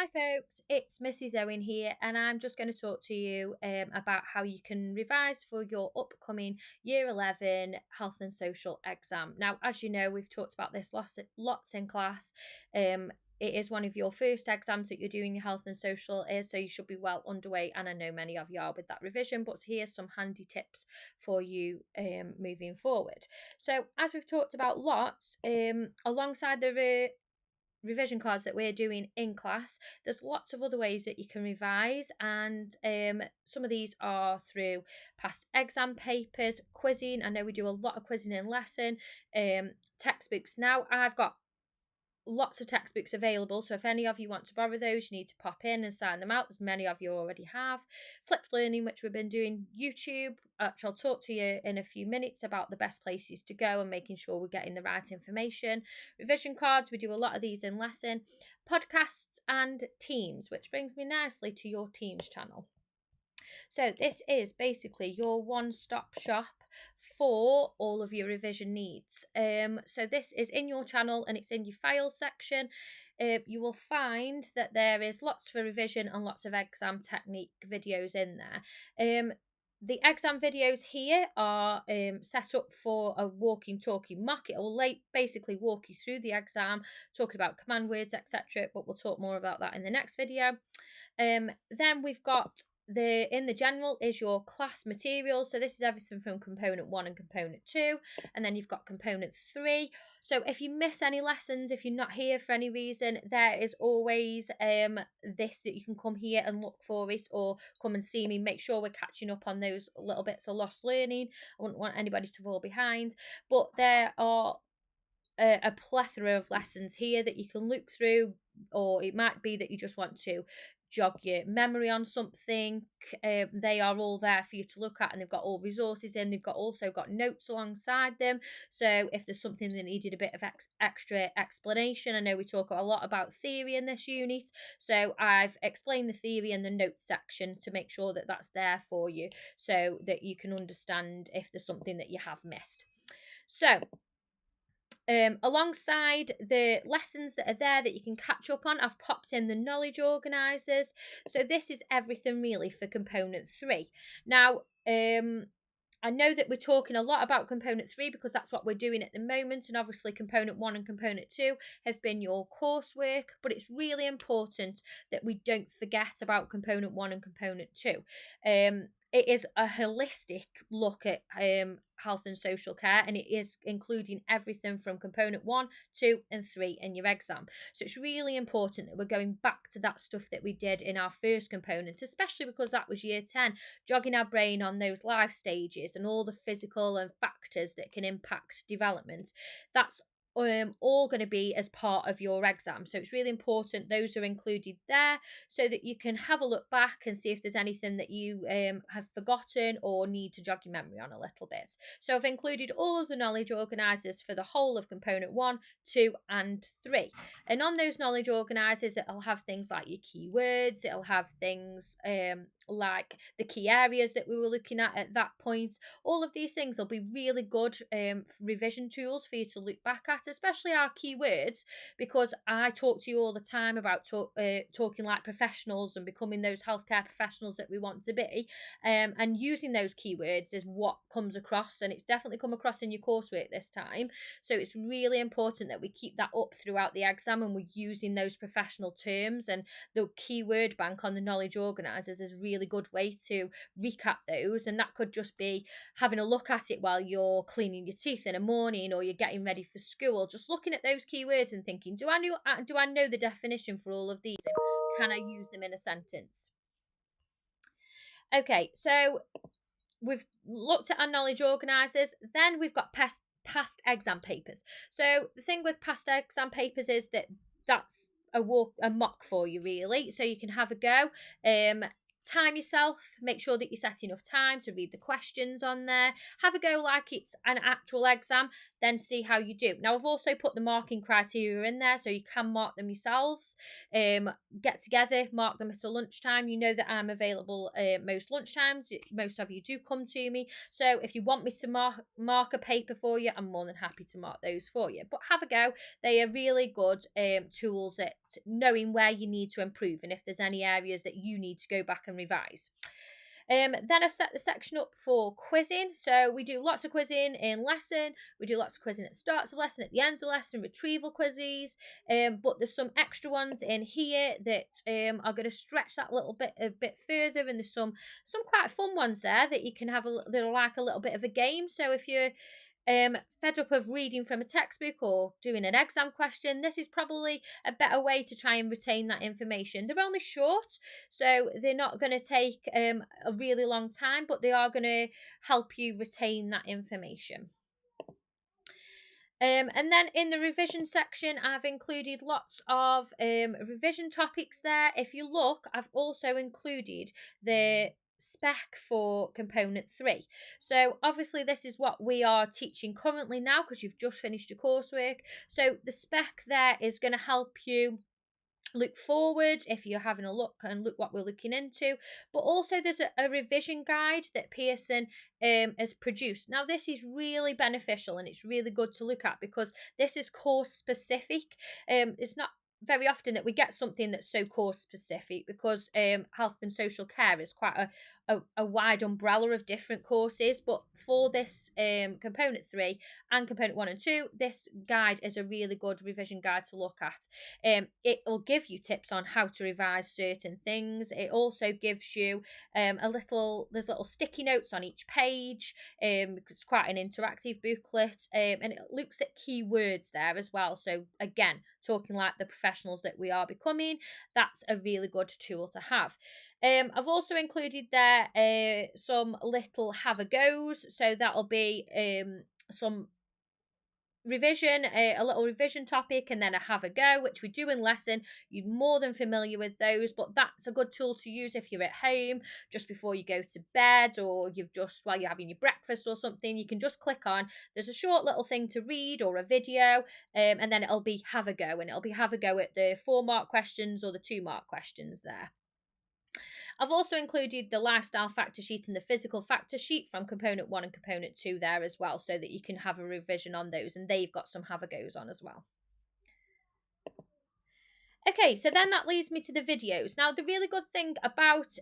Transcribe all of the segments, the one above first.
Hi folks, it's Mrs. Owen here, and I'm just going to talk to you about how you can revise for your upcoming Year 11 Health and Social exam. Now, as you know, we've talked about this lots in class. It is one of your first exams that you're doing your Health and Social is, so you should be well underway, and I know many of you are with that revision, but here's some handy tips for you moving forward. So, as we've talked about lots, alongside the revision cards that we're doing in class, there's lots of other ways that you can revise, and some of these are through past exam papers, quizzing. I know we do a lot of quizzing in lesson, textbooks. Now I've got lots of textbooks available, so if any of you want to borrow those, you need to pop in and sign them out, as many of you already have. Flipped learning, which we've been doing, YouTube, which I'll talk to you in a few minutes about the best places to go and making sure we're getting the right information. Revision cards, we do a lot of these in lesson. Podcasts and Teams, which brings me nicely to your Teams channel. So this is basically your one-stop shop for all of your revision needs. So this is in your channel and it's in your files section. You will find that there is lots for revision and lots of exam technique videos in there. The exam videos here are set up for a walking talking mock. It will basically walk you through the exam, talking about command words, etc. But we'll talk more about that in the next video. Then we've got in the general is your class materials. So this is everything from component 1 and component 2, and then you've got component 3. So if you miss any lessons, if you're not here for any reason, there is always this that you can come here and look for it, or come and see me. Make sure we're catching up on those little bits of lost learning. I wouldn't want anybody to fall behind, but there are a plethora of lessons here that you can look through, or it might be that you just want to jog your memory on something. They are all there for you to look at, and they've got all resources in. They've also got notes alongside them, so if there's something that needed a bit of extra explanation, I know we talk a lot about theory in this unit, so I've explained the theory in the notes section to make sure that that's there for you, so that you can understand if there's something that you have missed. So alongside the lessons that are there that you can catch up on, I've popped in the knowledge organisers. So this is everything really for component 3. Now, I know that we're talking a lot about component 3 because that's what we're doing at the moment, and obviously component 1 and component 2 have been your coursework, but it's really important that we don't forget about component 1 and component 2. It is a holistic look at health and social care, and it is including everything from component 1, 2 and 3 in your exam. So it's really important that we're going back to that stuff that we did in our first component, especially because that was year 10, jogging our brain on those life stages and all the physical and factors that can impact development. That's all going to be as part of your exam, so it's really important those are included there, so that you can have a look back and see if there's anything that you have forgotten or need to jog your memory on a little bit. So I've included all of the knowledge organisers for the whole of component 1, 2 and 3, and on those knowledge organisers it'll have things like your keywords, it'll have things like the key areas that we were looking at that point. All of these things will be really good revision tools for you to look back at, especially our keywords, because I talk to you all the time about talking like professionals and becoming those healthcare professionals that we want to be, and using those keywords is what comes across, and it's definitely come across in your coursework this time. So it's really important that we keep that up throughout the exam, and we're using those professional terms, and the keyword bank on the knowledge organisers is a really good way to recap those, and that could just be having a look at it while you're cleaning your teeth in the morning, or you're getting ready for school, just looking at those keywords and thinking, do I know the definition for all of these? Can I use them in a sentence? Okay, so we've looked at our knowledge organisers. Then we've got past exam papers. So the thing with past exam papers is that that's a mock for you, really, so you can have a go. time yourself, make sure that you set enough time to read the questions on there, have a go like it's an actual exam, then see how you do. Now, I've also put the marking criteria in there so you can mark them yourselves. Get together, mark them at a lunchtime. You know that I'm available most lunchtimes. Most of you do come to me, so if you want me to mark a paper for you, I'm more than happy to mark those for you. But have a go. They are really good tools at knowing where you need to improve and if there's any areas that you need to go back and revise. Then I set the section up for quizzing. So we do lots of quizzing in lesson. We do lots of quizzing at the start of lesson, at the end of lesson, retrieval quizzes. But there's some extra ones in here that are going to stretch that a bit further, and there's some quite fun ones there that you can have that are like a little bit of a game. So if you're fed up of reading from a textbook or doing an exam question, this is probably a better way to try and retain that information. They're only short, so they're not going to take a really long time, but they are going to help you retain that information. And then in the revision section, I've included lots of revision topics there. If you look, I've also included the spec for component 3. So obviously this is what we are teaching currently now because you've just finished your coursework. So the spec there is going to help you look forward if you're having a look and look what we're looking into, but also there's a revision guide that Pearson has produced. Now this is really beneficial and it's really good to look at because this is course specific. It's not very often that we get something that's so course specific because health and social care is quite a wide umbrella of different courses, but for this component 3 and component 1 and 2, this guide is a really good revision guide to look at. It will give you tips on how to revise certain things. It also gives you there's little sticky notes on each page because it's quite an interactive booklet, and it looks at keywords there as well. So again, talking like the professionals that we are becoming, that's a really good tool to have. I've also included there some little have a goes, so that'll be some revision, a little revision topic, and then a have a go, which we do in lesson. You're more than familiar with those, but that's a good tool to use if you're at home just before you go to bed, or you've just while you're having your breakfast or something. You can just click on, there's a short little thing to read or a video, and then it'll be have a go, and it'll be have a go at the 4-mark questions or the 2-mark questions there. I've also included the lifestyle factor sheet and the physical factor sheet from component 1 and component 2 there as well, so that you can have a revision on those, and they've got some have a goes on as well. Okay, so then that leads me to the videos. Now, the really good thing about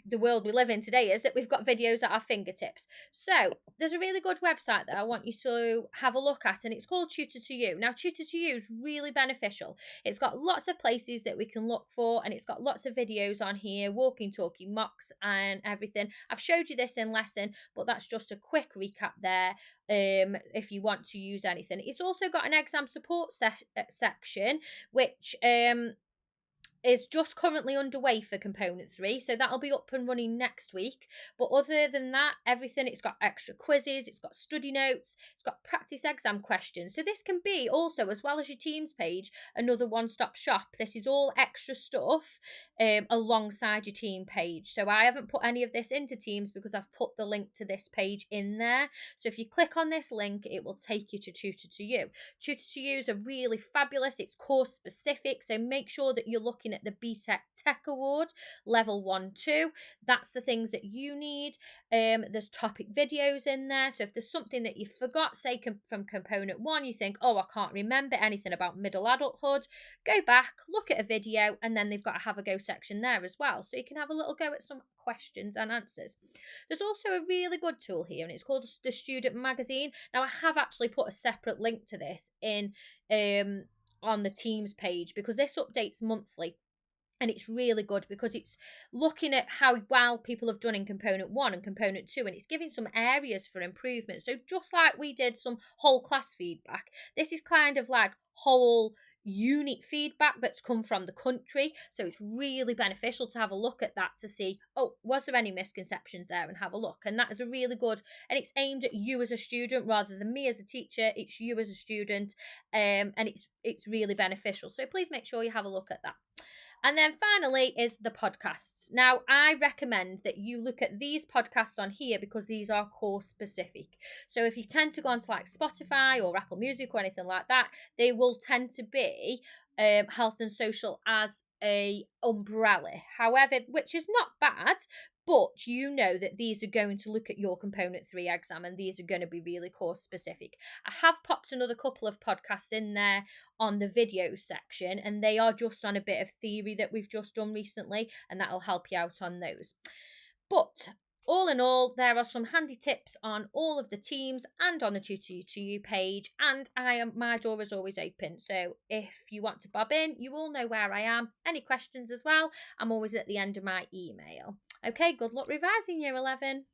the world we live in today is that we've got videos at our fingertips. So there's a really good website that I want you to have a look at, and it's called Tutor2U. Now, Tutor2U is really beneficial. It's got lots of places that we can look for, and it's got lots of videos on here, walking, talking, mocks and everything. I've showed you this in lesson, but that's just a quick recap there if you want to use anything. It's also got an exam support section, which is just currently underway for component 3, so that'll be up and running next week. But other than that, everything, it's got extra quizzes, it's got study notes, it's got practice exam questions. So this can be also, as well as your Teams page, another one-stop shop. This is all extra stuff alongside your team page. So I haven't put any of this into Teams because I've put the link to this page in there. So if you click on this link, it will take you to Tutor2U. Tutor2U is a really fabulous, it's course specific, so make sure that you're looking at the BTEC Tech Award level 1-2. That's the things that you need. There's topic videos in there, so if there's something that you forgot, say from component 1, you think, oh, I can't remember anything about middle adulthood, go back, look at a video, and then they've got a have a go section there as well, so you can have a little go at some questions and answers. There's also a really good tool here, and it's called the Student Magazine. Now, I have actually put a separate link to this in on the Teams page because this updates monthly. And it's really good because it's looking at how well people have done in component 1 and component 2, and it's giving some areas for improvement. So just like we did some whole class feedback, this is kind of like whole unit feedback that's come from the country. So it's really beneficial to have a look at that to see, oh, was there any misconceptions there, and have a look. And that is a really good, and it's aimed at you as a student rather than me as a teacher. It's you as a student, and it's really beneficial. So please make sure you have a look at that. And then finally is the podcasts. Now, I recommend that you look at these podcasts on here because these are course specific. So if you tend to go onto like Spotify or Apple Music or anything like that, they will tend to be health and social as a umbrella. However, which is not bad, but you know that these are going to look at your component 3 exam and these are going to be really course specific. I have popped another couple of podcasts in there on the video section, and they are just on a bit of theory that we've just done recently, and that'll help you out on those. But all in all, there are some handy tips on all of the teams and on the Tutor to You page, and my door is always open. So if you want to bob in, you all know where I am. Any questions as well, I'm always at the end of my email. Okay, good luck revising year 11.